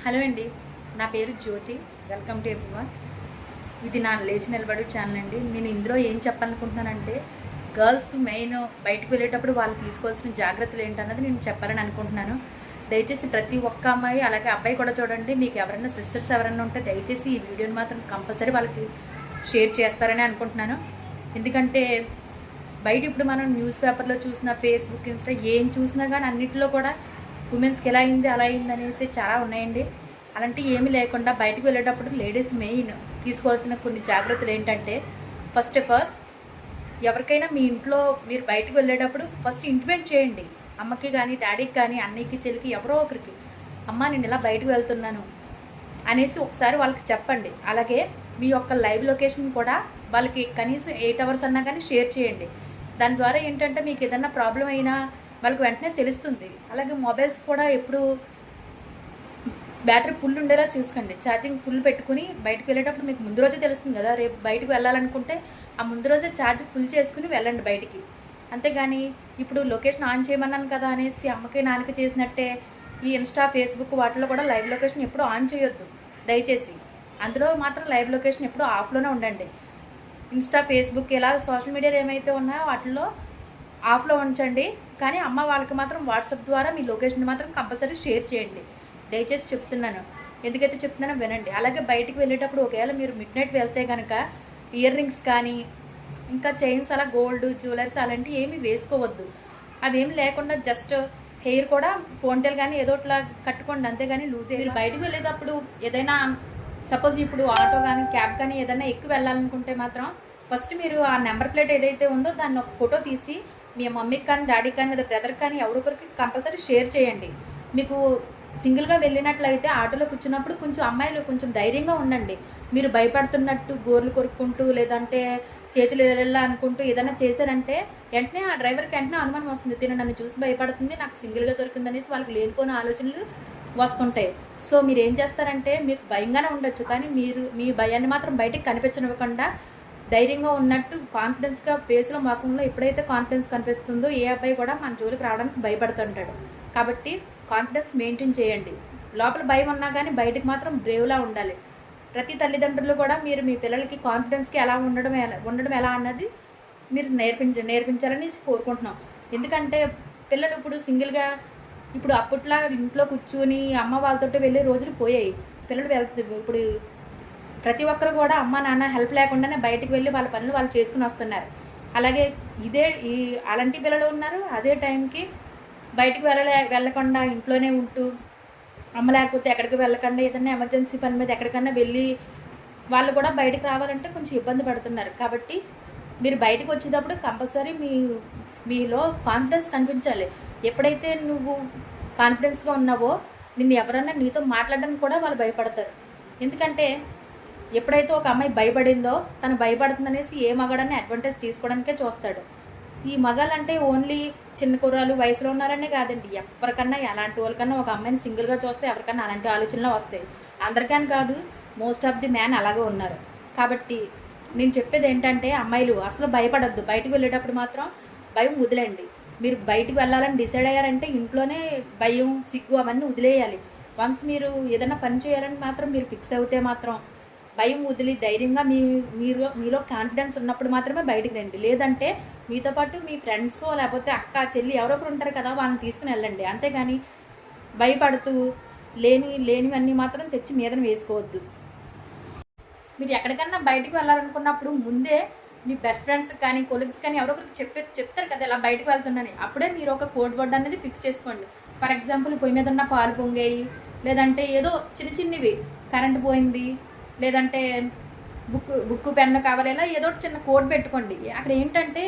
Hello అండి, నా పేరు జ్యోతి. Welcome to everyone. ఇది నా లేచి నిలబడు ఛానల్ అండి. నేను ఇందులో ఏం చెప్పాలనుకుంటున్నానంటే, గర్ల్స్ మెయిన్ బయటకు వెళ్ళేటప్పుడు వాళ్ళు తీసుకోవాల్సిన జాగ్రత్తలు ఏంటన్నది నేను చెప్పాలని అనుకుంటున్నాను. దయచేసి ప్రతి ఒక్క అమ్మాయి అలాగే అబ్బాయి కూడా చూడండి. మీకు ఎవరైనా సిస్టర్స్ ఎవరైనా ఉంటే దయచేసి ఈ వీడియోని మాత్రం కంపల్సరీ వాళ్ళకి షేర్ చేస్తారని అనుకుంటున్నాను. ఎందుకంటే బయట ఇప్పుడు మనం న్యూస్ పేపర్లో చూసిన ఫేస్బుక్, ఇన్స్టా ఏం చూసినా కానీ అన్నింటిలో కూడా ఉమెన్స్కి ఎలా అయింది అలా అయింది అనేసి చాలా ఉన్నాయండి. అలాంటివి ఏమీ లేకుండా బయటకు వెళ్ళేటప్పుడు లేడీస్ మెయిన్ తీసుకోవాల్సిన కొన్ని జాగ్రత్తలు ఏంటంటే, ఫస్ట్ ఆఫ్ ఆల్ ఎవరికైనా మీ ఇంట్లో మీరు బయటకు వెళ్ళేటప్పుడు ఫస్ట్ ఇంటిమేట్ చేయండి. అమ్మకి కానీ డాడీకి కానీ అన్నయ్యకి చెల్లికి ఎవరో ఒకరికి, అమ్మ నేను ఇలా బయటకు వెళ్తున్నాను అనేసి ఒకసారి వాళ్ళకి చెప్పండి. అలాగే మీ యొక్క లైవ్ లొకేషన్ కూడా వాళ్ళకి కనీసం 8 hours అన్నా కానీ షేర్ చేయండి. దాని ద్వారా ఏంటంటే మీకు ఏదైనా ప్రాబ్లం అయినా వాళ్ళకి వెంటనే తెలుస్తుంది. అలాగే మొబైల్స్ కూడా ఎప్పుడు బ్యాటరీ ఫుల్ ఉండేలా చూసుకోండి. ఛార్జింగ్ ఫుల్ పెట్టుకుని బయటకు వెళ్ళేటప్పుడు మీకు ముందు రోజే తెలుస్తుంది కదా, రేపు బయటకు వెళ్ళాలనుకుంటే ఆ ముందు రోజే ఛార్జ్ ఫుల్ చేసుకుని వెళ్ళండి బయటికి. అంతేగాని ఇప్పుడు లొకేషన్ ఆన్ చేయమన్నాను కదా అనేసి అమ్మకి నాన్నకి చేసినట్టే ఈ ఇన్స్టా, ఫేస్బుక్ వాటిలో కూడా లైవ్ లొకేషన్ ఎప్పుడు ఆన్ చేయొద్దు దయచేసి. అందులో మాత్రం లైవ్ లొకేషన్ ఎప్పుడు ఆఫ్లోనే ఉండండి. ఇన్స్టా, ఫేస్బుక్ ఇలా సోషల్ మీడియాలో ఏమైతే ఉన్నాయో వాటిల్లో ఆఫ్లో ఉంచండి. కానీ అమ్మ వాళ్ళకి మాత్రం వాట్సాప్ ద్వారా మీ లొకేషన్ మాత్రం కంపల్సరీ షేర్ చేయండి. దయచేసి చెప్తున్నాను, ఎందుకైతే చెప్తున్నానో వినండి. అలాగే బయటికి వెళ్ళేటప్పుడు ఒకవేళ మీరు మిడ్ నైట్ వెళ్తే కనుక ఇయర్ రింగ్స్ కానీ ఇంకా చైన్స్ అలా గోల్డ్ జ్యువెలర్స్ అలాంటివి ఏమీ వేసుకోవద్దు. అవి ఏమి లేకుండా జస్ట్ హెయిర్ కూడా పోంటెల్ కానీ ఏదో ఇట్లా కట్టుకోండి, అంతేగాని లూజ్. మీరు బయటకు వెళ్ళేటప్పుడు ఏదైనా సపోజ్ ఇప్పుడు ఆటో కానీ క్యాబ్ కానీ ఏదైనా ఎక్కువ వెళ్ళాలనుకుంటే మాత్రం ఫస్ట్ మీరు ఆ నెంబర్ ప్లేట్ ఏదైతే ఉందో దాన్ని ఒక ఫోటో తీసి మీ మమ్మీకి కానీ డాడీకి కానీ లేదా బ్రదర్కి కానీ ఎవరొకరికి కంపల్సరీ షేర్ చేయండి. మీకు సింగిల్గా వెళ్ళినట్లయితే ఆటోలో కూర్చున్నప్పుడు కొంచెం అమ్మాయిలు కొంచెం ధైర్యంగా ఉండండి. మీరు భయపడుతున్నట్టు గోర్లు కొరుక్కుంటూ లేదంటే చేతులు ఎరల్లా అనుకుంటూ ఏదైనా చేశారంటే వెంటనే ఆ డ్రైవర్కి వెంటనే అనుమానం వస్తుంది, తిన నన్ను చూసి భయపడుతుంది, నాకు సింగిల్గా దొరికింది అనేసి వాళ్ళకి లేనిపోయిన ఆలోచనలు వస్తుంటాయి. సో మీరు ఏం చేస్తారంటే, మీకు భయంగానే ఉండొచ్చు కానీ మీరు మీ భయాన్ని మాత్రం బయటకు కనిపించనివ్వకుండా ధైర్యంగా ఉన్నట్టు కాన్ఫిడెన్స్గా ఫేస్లో ముఖంలో ఎప్పుడైతే కాన్ఫిడెన్స్ కనిపిస్తుందో ఏ అబ్బాయి కూడా మన జోలికి రావడానికి భయపడుతుంటాడు. కాబట్టి కాన్ఫిడెన్స్ మెయింటైన్ చేయండి. లోపల భయం ఉన్నా కానీ బయటకు మాత్రం బ్రేవ్లా ఉండాలి. ప్రతి తల్లిదండ్రులు కూడా మీరు మీ పిల్లలకి కాన్ఫిడెన్స్కి ఎలా ఉండడం ఎలా అన్నది మీరు నేర్పించాలని కోరుకుంటున్నాం. ఎందుకంటే పిల్లలు ఇప్పుడు సింగిల్గా ఇప్పుడు అప్పట్లా ఇంట్లో కూర్చుని అమ్మ వాళ్ళతో వెళ్ళే రోజులు పోయాయి. పిల్లలు ఇప్పుడు ప్రతి ఒక్కరు కూడా అమ్మ నాన్న హెల్ప్ లేకుండానే బయటికి వెళ్ళి వాళ్ళ పనులు వాళ్ళు చేసుకుని వస్తున్నారు. అలాగే అలాంటి పిల్లలు ఉన్నారు. అదే టైంకి బయటికి వెళ్ళకుండా ఇంట్లోనే ఉంటూ అమ్మ లేకపోతే ఎక్కడికి వెళ్ళకుండా ఏదైనా ఎమర్జెన్సీ పని మీద ఎక్కడికన్నా వెళ్ళి వాళ్ళు కూడా బయటకు రావాలంటే కొంచెం ఇబ్బంది పడుతున్నారు. కాబట్టి మీరు బయటకు వచ్చేటప్పుడు కంపల్సరీ మీలో కాన్ఫిడెన్స్ కనిపించాలి. ఎప్పుడైతే నువ్వు కాన్ఫిడెన్స్గా ఉన్నావో నిన్ను ఎవరన్నా నీతో మాట్లాడడానికి కూడా వాళ్ళు భయపడతారు. ఎందుకంటే ఎప్పుడైతే ఒక అమ్మాయి భయపడిందో తను భయపడుతుందనేసి ఏ మగాడని అడ్వాంటేజ్ తీసుకోవడానికే చూస్తాడు. ఈ మగాలంటే ఓన్లీ చిన్న కుర్రాలు వయసులో ఉన్నారనే కాదండి, ఎవరికన్నా ఎలాంటి వాళ్ళకన్నా ఒక అమ్మాయిని సింగిల్గా చూస్తే ఎవరికన్నా అలాంటి ఆలోచనలు వస్తాయి. అందరికని కాదు, మోస్ట్ ఆఫ్ ది మ్యాన్ అలాగే ఉన్నారు. కాబట్టి నేను చెప్పేది ఏంటంటే అమ్మాయిలు అసలు భయపడద్దు. బయటకు వెళ్ళేటప్పుడు మాత్రం భయం వదిలేండి. మీరు బయటకు వెళ్ళాలని డిసైడ్ అయ్యారంటే ఇంట్లోనే భయం, సిగ్గు అవన్నీ వదిలేయాలి. వన్స్ మీరు ఏదైనా పని చేయాలని మాత్రం మీరు ఫిక్స్ అవుతే మాత్రం భయం వదిలి ధైర్యంగా మీలో కాన్ఫిడెన్స్ ఉన్నప్పుడు మాత్రమే బయటికి రండి. లేదంటే మీతో పాటు మీ ఫ్రెండ్స్ లేకపోతే అక్క చెల్లి ఎవరో ఒకరు ఉంటారు కదా, వాళ్ళని తీసుకుని వెళ్ళండి. అంతేగాని భయపడుతూ లేనివన్నీ మాత్రం తెచ్చి మీదన వేసుకోవద్దు. మీరు ఎక్కడికన్నా బయటకు వెళ్ళాలనుకున్నప్పుడు ముందే మీ బెస్ట్ ఫ్రెండ్స్ కానీ కొలీగ్స్ కానీ ఎవరో ఒకరికి చెప్తారు కదా ఇలా బయటకు వెళ్తున్నాను. అప్పుడే మీరు ఒక కోడ్ వర్డ్ అనేది ఫిక్స్ చేసుకోండి. ఫర్ ఎగ్జాంపుల్ పొయ్యి మీద ఉన్న పాలు పొంగాయి, లేదంటే ఏదో చిన్నవి కరెంటు పోయింది, లేదంటే బుక్కు పెన్ను కావాలి, ఇలా ఏదో చిన్న కోడ్ పెట్టుకోండి. అక్కడ ఏంటంటే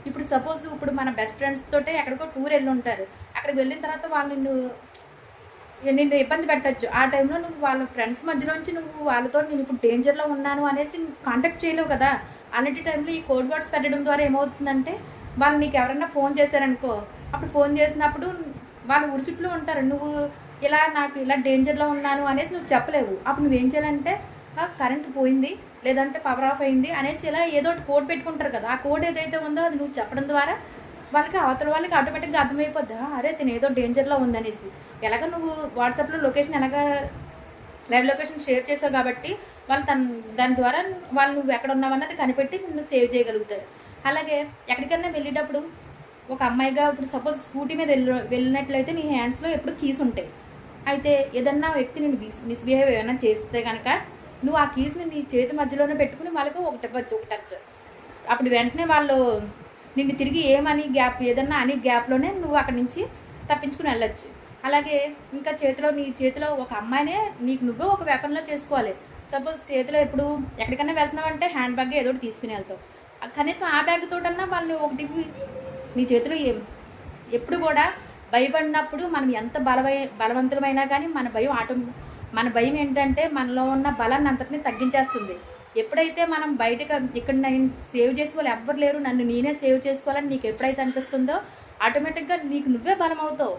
ఇప్పుడు సపోజ్ ఇప్పుడు మన బెస్ట్ ఫ్రెండ్స్ తోటే ఎక్కడికో టూర్ వెళ్ళి ఉంటారు. అక్కడికి వెళ్ళిన తర్వాత వాళ్ళు నిన్ను ఇబ్బంది పెట్టచ్చు. ఆ టైంలో నువ్వు వాళ్ళ ఫ్రెండ్స్ మధ్యలోంచి నువ్వు వాళ్ళతో నేను ఇప్పుడు డేంజర్లో ఉన్నాను అనేసి కాంటాక్ట్ చేయలేవు కదా. అలాంటి టైంలో ఈ కోడ్ వర్డ్స్ పెట్టడం ద్వారా ఏమవుతుందంటే వాళ్ళు నీకు ఎవరైనా ఫోన్ చేశారనుకో, అప్పుడు ఫోన్ చేసినప్పుడు వాళ్ళు ఊరి చుట్టూ ఉంటారు. నువ్వు నాకు ఇలా డేంజర్లో ఉన్నాను అనేసి నువ్వు చెప్పలేవు. అప్పుడు నువ్వేం చేయాలంటే కరెంట్ పోయింది లేదంటే పవర్ ఆఫ్ అయింది అనేసి ఇలా ఏదో ఒకటి కోడ్ పెట్టుకుంటారు కదా. ఆ కోడ్ ఏదైతే ఉందో అది నువ్వు చెప్పడం ద్వారా వాళ్ళకి అవతల వాళ్ళకి ఆటోమేటిక్గా అర్థమైపోద్ది, అరే తిను ఏదో డేంజర్లో ఉందనేసి. ఎలాగ నువ్వు వాట్సాప్లో లొకేషన్ ఎలాగ లైవ్ లొకేషన్ షేర్ చేసావు కాబట్టి వాళ్ళు దాని ద్వారా వాళ్ళు నువ్వు ఎక్కడ ఉన్నావన్నది కనిపెట్టి నిన్ను సేవ్ చేయగలుగుతారు. అలాగే ఎక్కడికైనా వెళ్ళేటప్పుడు ఒక అమ్మాయిగా ఇప్పుడు సపోజ్ స్కూటీ మీద వెళ్ళినట్లయితే నీ హ్యాండ్స్లో ఎప్పుడు కీస్ ఉంటాయి. అయితే ఏదన్నా వ్యక్తి నేను మిస్బిహేవ్ ఏమైనా చేస్తే కనుక నువ్వు ఆ కీస్ని నీ చేతి మధ్యలోనే పెట్టుకుని వాళ్ళకు ఒకటి ఇవ్వచ్చు, ఒక టచ్. అప్పుడు వెంటనే వాళ్ళు నిన్ను తిరిగి ఏమని గ్యాప్ ఏదన్నా అని గ్యాప్లోనే నువ్వు అక్కడి నుంచి తప్పించుకుని వెళ్ళొచ్చు. అలాగే ఇంకా నీ చేతిలో ఒక అమ్మాయినే నీకు నువ్వే ఒక వెపన్లో చేసుకోవాలి. సపోజ్ చేతిలో ఎప్పుడు ఎక్కడికైనా వెళ్తున్నావు అంటే హ్యాండ్ బ్యాగ్ ఏదో ఒకటి తీసుకుని వెళ్తావు. కనీసం ఆ బ్యాగ్ తోటన్నా వాళ్ళని ఒకటి నీ చేతిలో ఎప్పుడు కూడా భయపడినప్పుడు మనం ఎంత బలవంతులమైనా కానీ మన భయం ఏంటంటే మనలో ఉన్న బలాన్ని అంతటిని తగ్గించేస్తుంది. ఎప్పుడైతే మనం బయటకు ఇక్కడ నేను సేవ్ చేసే వాళ్ళు ఎవ్వరు లేరు, నన్ను నేనే సేవ్ చేసుకోవాలని నీకు ఎప్పుడైతే అనిపిస్తుందో ఆటోమేటిక్గా నీకు నువ్వే బలం అవుతావు.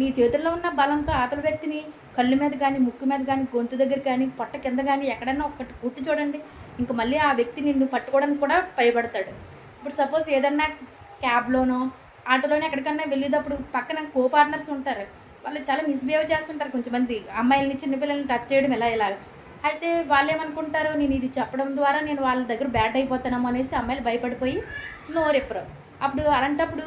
నీ చేతుల్లో ఉన్న బలంతో అవతల వ్యక్తిని కళ్ళు మీద కానీ, ముక్కు మీద కానీ, గొంతు దగ్గర కానీ, పొట్ట కింద కానీ ఎక్కడైనా ఒక్కటి కుట్టి చూడండి, ఇంక మళ్ళీ ఆ వ్యక్తి నిన్ను పట్టుకోవడానికి కూడా భయపడతాడు. ఇప్పుడు సపోజ్ ఏదన్నా క్యాబ్లోనో ఆటోలోనే ఎక్కడికన్నా వెళ్ళేటప్పుడు పక్కన కో పార్ట్నర్స్ ఉంటారు, వాళ్ళు చాలా మిస్బిహేవ్ చేస్తుంటారు. కొంచెంమంది అమ్మాయిలని, చిన్నపిల్లల్ని టచ్ చేయడం ఇలా. అయితే వాళ్ళు ఏమనుకుంటారు, నేను ఇది చెప్పడం ద్వారా నేను వాళ్ళ దగ్గర బ్యాడ్ అయిపోతానేమో అనేసి అమ్మాయిలు భయపడిపోయి నోరెప్పరు. అప్పుడు అలాంటప్పుడు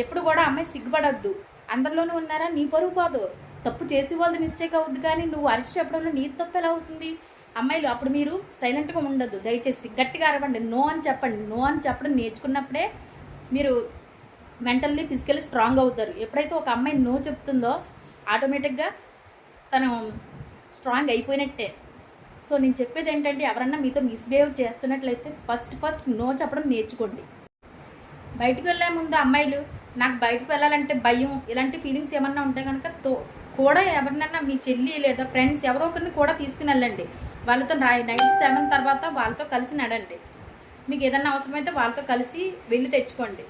ఎప్పుడు కూడా అమ్మాయి సిగ్గుపడొద్దు. అందరిలోనూ ఉన్నారా, నీ పరువు పోదు. తప్పు చేసి వాళ్ళది మిస్టేక్ అవుద్ది, కానీ నువ్వు అరిచి చెప్పడంలో నీ తప్పు ఎలా అవుతుంది? అమ్మాయిలు అప్పుడు మీరు సైలెంట్గా ఉండద్దు, దయచేసి గట్టిగా అరవండి, నో అని చెప్పండి. నో అని చెప్పడం నేర్చుకున్నప్పుడే మీరు మెంటల్లీ ఫిజికల్లీ స్ట్రాంగ్ అవుతారు. ఎప్పుడైతే ఒక అమ్మాయి నో చెప్తుందో ఆటోమేటిక్గా తను స్ట్రాంగ్ అయిపోయినట్టే. సో నేను చెప్పేది ఏంటంటే, ఎవరన్నా మీతో మిస్బిహేవ్ చేస్తున్నట్లయితే ఫస్ట్ నో చెప్పడం నేర్చుకోండి. బయటకు వెళ్ళే ముందు అమ్మాయిలు నాకు బయటకు వెళ్ళాలంటే భయం, ఇలాంటి ఫీలింగ్స్ ఏమన్నా ఉంటే కనుక కూడా ఎవరినన్నా మీ చెల్లి లేదా ఫ్రెండ్స్ ఎవరో ఒకరిని కూడా తీసుకుని వెళ్ళండి. వాళ్ళతో నైట్ 7 తర్వాత వాళ్ళతో కలిసి నడండి. మీకు ఏదన్నా అవసరమైతే వాళ్ళతో కలిసి వెళ్ళి తెచ్చుకోండి.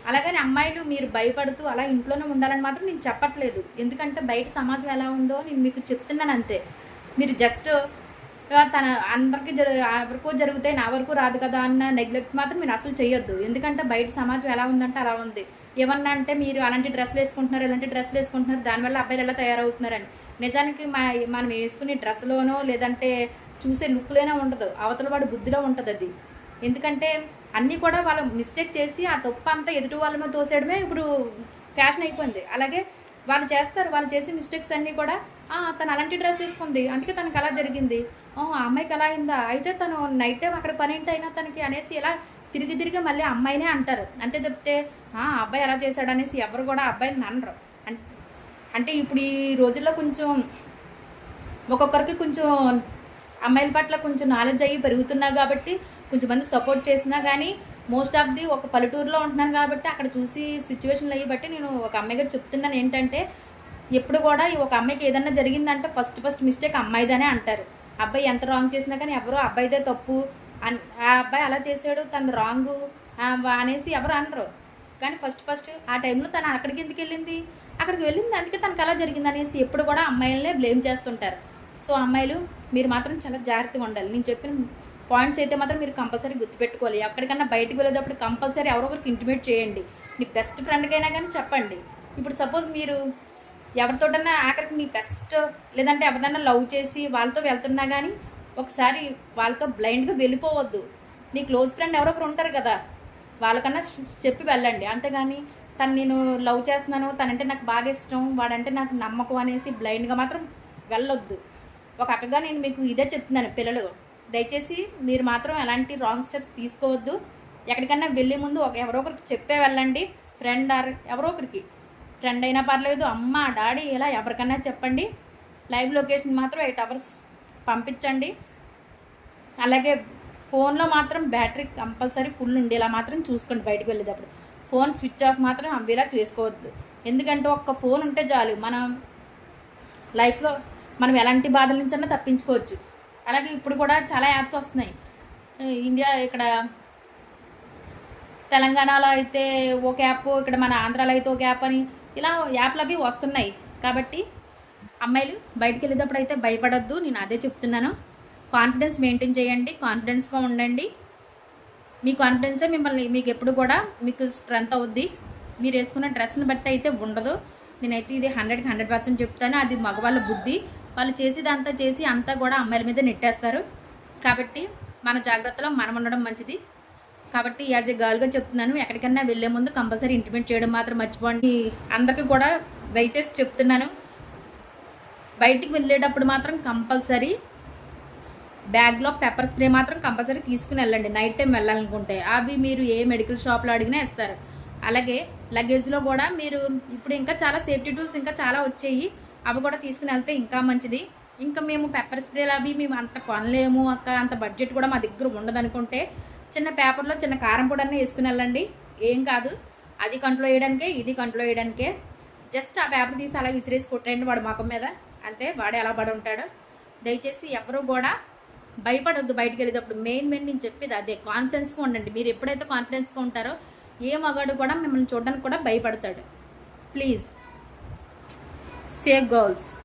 అలాగని అమ్మాయిలు మీరు భయపడుతూ అలా ఇంట్లోనే ఉండాలని మాత్రం నేను చెప్పట్లేదు. ఎందుకంటే బయట సమాజం ఎలా ఉందో నేను మీకు చెప్తున్నాను అంతే. మీరు జస్ట్ తన అందరికీ ఎవరికో జరుగుతాయి నా వరకు రాదు కదా అన్న నెగ్లెక్ట్ మాత్రం మీరు అసలు చేయొద్దు. ఎందుకంటే బయట సమాజం ఎలా ఉందంటే అలా ఉంది. ఏమన్నా అంటే మీరు అలాంటి డ్రెస్సులు వేసుకుంటున్నారు, ఇలాంటి డ్రెస్సులు వేసుకుంటున్నారు, దానివల్ల అబ్బాయిలు ఎలా తయారవుతున్నారని. నిజానికి మనం వేసుకునే డ్రెస్సులోనో లేదంటే చూసే లుక్లోనో ఉండదు, అవతల వాడి బుద్ధిలో ఉంటుంది అది. ఎందుకంటే అన్నీ కూడా వాళ్ళు మిస్టేక్ చేసి ఆ తప్పు అంతా ఎదుటి వాళ్ళ మీద తోసేయడమే ఇప్పుడు ఫ్యాషన్ అయిపోయింది. అలాగే వాళ్ళు చేస్తారు, వాళ్ళు చేసే మిస్టేక్స్ అన్నీ కూడా తను అలాంటి డ్రెస్ వేసుకుంది అందుకే తనకు అలా జరిగింది, ఆ అమ్మాయికి అలా అయిందా, అయితే తను నైట్ టైం అక్కడ పని ఏంటి అయినా తనకి అనేసి ఇలా తిరిగి మళ్ళీ అమ్మాయినే అంటారు. అంతే తప్పితే అబ్బాయి అలా చేశాడు అనేసి ఎవరు కూడా అబ్బాయిని అనరు. అంటే ఇప్పుడు ఈ రోజుల్లో కొంచెం ఒక్కొక్కరికి కొంచెం అమ్మాయిల పట్ల కొంచెం నాలెడ్జ్ అయ్యి పెరుగుతున్నా కాబట్టి కొంచెం మంది సపోర్ట్ చేసినా కానీ మోస్ట్ ఆఫ్ ది ఒక పల్లెటూరులో ఉంటున్నాను కాబట్టి అక్కడ చూసి సిచ్యువేషన్లు అయ్యి బట్టి నేను ఒక అమ్మాయిగా చెప్తున్నాను ఏంటంటే, ఎప్పుడు కూడా ఒక అమ్మాయికి ఏదన్నా జరిగిందంటే ఫస్ట్ మిస్టేక్ అమ్మాయిదనే అంటారు. అబ్బాయి ఎంత రాంగ్ చేసినా కానీ ఎవరు అబ్బాయిదే తప్పు, ఆ అబ్బాయి అలా చేసాడు తను రాంగు అనేసి ఎవరు అనరు. కానీ ఫస్ట్ ఆ టైంలో తను అక్కడికి ఎందుకు వెళ్ళింది, అక్కడికి వెళ్ళింది అందుకే తనకు అలా జరిగింది అనేసి ఎప్పుడు కూడా అమ్మాయిలనే బ్లేమ్ చేస్తుంటారు. సో అమ్మాయిలు మీరు మాత్రం చాలా జాగ్రత్తగా ఉండాలి. నేను చెప్పిన పాయింట్స్ అయితే మాత్రం మీరు కంపల్సరీ గుర్తుపెట్టుకోవాలి. ఎక్కడికన్నా బయటకు వెళ్ళేటప్పుడు కంపల్సరీ ఎవరో ఒకరికి ఇంటిమేట్ చేయండి. మీ బెస్ట్ ఫ్రెండ్కైనా కానీ చెప్పండి. ఇప్పుడు సపోజ్ మీరు ఎవరితోటన్నా ఆఖరికి మీ బెస్ట్ లేదంటే ఎవరినైనా లవ్ చేసి వాళ్ళతో వెళ్తున్నా కానీ ఒకసారి వాళ్ళతో బ్లైండ్గా వెళ్ళిపోవద్దు. నీ క్లోజ్ ఫ్రెండ్ ఎవరో ఒకరు ఉంటారు కదా, వాళ్ళకన్నా చెప్పి వెళ్ళండి. అంతేగాని నేను లవ్ చేస్తున్నాను, తనంటే నాకు బాగా ఇష్టం, వాడంటే నాకు నమ్మకం అనేసి బ్లైండ్గా మాత్రం వెళ్ళొద్దు. ఒక అక్కగా నేను మీకు ఇదే చెప్తున్నాను, పిల్లలు దయచేసి మీరు మాత్రం ఎలాంటి రాంగ్ స్టెప్స్ తీసుకోవద్దు. ఎక్కడికన్నా వెళ్ళే ముందు ఎవరో ఒకరికి చెప్పే వెళ్ళండి. ఫ్రెండ్ ఎవరో ఒకరికి, ఫ్రెండ్ అయినా పర్లేదు, అమ్మ డాడీ ఇలా ఎవరికన్నా చెప్పండి. లైవ్ లొకేషన్ మాత్రం 8 hours పంపించండి. అలాగే ఫోన్లో మాత్రం బ్యాటరీ కంపల్సరీ ఫుల్ ఉండేలా మాత్రం చూసుకోండి. బయటకు వెళ్ళేటప్పుడు ఫోన్ స్విచ్ ఆఫ్ మాత్రం అవ్వేలా చేసుకోవద్దు. ఎందుకంటే ఒక్క ఫోన్ ఉంటే చాలు మనం లైఫ్లో మనం ఎలాంటి బాధల నుంచైనా తప్పించుకోవచ్చు. అలాగే ఇప్పుడు కూడా చాలా యాప్స్ వస్తున్నాయి. ఇండియా ఇక్కడ తెలంగాణలో అయితే ఒక యాప్, ఇక్కడ మన ఆంధ్రాలో అయితే ఒక యాప్ అని ఇలా యాప్లు అవి వస్తున్నాయి. కాబట్టి అమ్మాయిలు బయటికి వెళ్ళేటప్పుడు అయితే భయపడొద్దు. నేను అదే చెప్తున్నాను. కాన్ఫిడెన్స్ మెయింటైన్ చేయండి, కాన్ఫిడెన్స్గా ఉండండి. మీ కాన్ఫిడెన్సే మీకు ఎప్పుడు కూడా మీకు స్ట్రెంత్ అవుద్ది. మీరు వేసుకున్న డ్రెస్ని బట్టి అయితే ఉండదు. నేనైతే ఇది 100% చెప్తాను. అది మగవాళ్ళ బుద్ధి. వాళ్ళు చేసేదంతా చేసి అంతా కూడా అమ్మాయిల మీద నెట్టేస్తారు. కాబట్టి మన జాగ్రత్తలో మనం ఉండడం మంచిది. కాబట్టి యాజ్ ఏ గర్ల్గా చెప్తున్నాను, ఎక్కడికన్నా వెళ్ళే ముందు కంపల్సరీ ఇంటిమేట్ చేయడం మాత్రం మర్చిపోండి. అందరికీ కూడా దయచేసి చెప్తున్నాను, బయటికి వెళ్ళేటప్పుడు మాత్రం కంపల్సరీ బ్యాగ్లో పెప్పర్ స్ప్రే మాత్రం కంపల్సరీ తీసుకుని వెళ్ళండి. నైట్ టైం వెళ్ళాలనుకుంటే అవి మీరు ఏ మెడికల్ షాప్లో అడిగినా ఇస్తారు. అలాగే లగేజ్లో కూడా మీరు ఇప్పుడు ఇంకా చాలా సేఫ్టీ టూల్స్ ఇంకా చాలా వచ్చాయి, అవి కూడా తీసుకుని వెళ్తే ఇంకా మంచిది. ఇంకా మేము పెప్పర్ స్ప్రేలు అవి మేము అంత కొనలేము అక్క, అంత బడ్జెట్ కూడా మా దగ్గర ఉండదు అనుకుంటే చిన్న పేపర్లో చిన్న కారం పొడి అన్నీ వేసుకుని వెళ్ళండి. ఏం కాదు, అది కంట్లో వేయడానికే ఇది కంట్లో వేయడానికే. జస్ట్ ఆ పేపర్ తీసి అలా విసిరేసి కొట్టండి వాడు ముఖం మీద, అంతే, వాడే అలా పడి ఉంటాడు. దయచేసి ఎవరు కూడా భయపడొద్దు బయటికి వెళ్ళేటప్పుడు. మెయిన్ నేను చెప్పేది అదే, కాన్ఫిడెన్స్గా ఉండండి. మీరు ఎప్పుడైతే కాన్ఫిడెన్స్గా ఉంటారో ఏ మగాడు కూడా మిమ్మల్ని చూడడానికి కూడా భయపడతాడు. Please save girls.